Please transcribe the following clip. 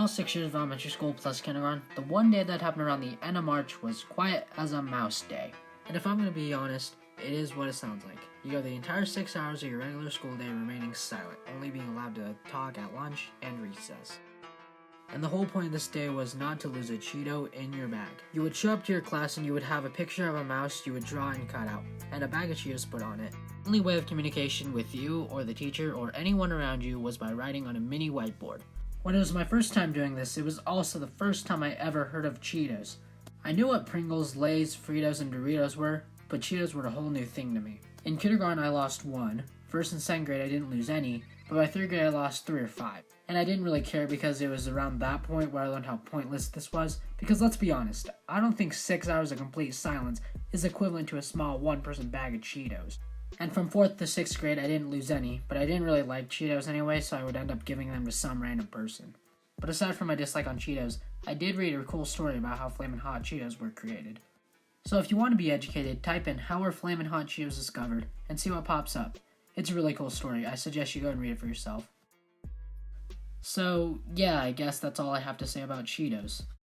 all 6 years of elementary school plus kindergarten, the one day that happened around the end of March was quiet as a mouse day. And if I'm going to be honest, it is what it sounds like. You go the entire 6 hours of your regular school day remaining silent, only being allowed to talk at lunch and recess. And the whole point of this day was not to lose a Cheeto in your bag. You would show up to your class and you would have a picture of a mouse you would draw and cut out, and a bag of Cheetos put on it. The only way of communication with you or the teacher or anyone around you was by writing on a mini whiteboard. When it was my first time doing this, it was also the first time I ever heard of Cheetos. I knew what Pringles, Lay's, Fritos, and Doritos were, but Cheetos were a whole new thing to me. In kindergarten I lost 1, first and second grade I didn't lose any, but by 3rd grade I lost 3 or 5. And I didn't really care because it was around that point where I learned how pointless this was, because let's be honest, I don't think 6 hours of complete silence is equivalent to a small one-person bag of Cheetos. And from 4th to 6th grade I didn't lose any, but I didn't really like Cheetos anyway, so I would end up giving them to some random person. But aside from my dislike on Cheetos, I did read a cool story about how Flamin' Hot Cheetos were created. So if you want to be educated, type in "How were Flamin' Hot Cheetos discovered" and see what pops up. It's a really cool story. I suggest you go and read it for yourself. So, yeah, I guess that's all I have to say about Cheetos.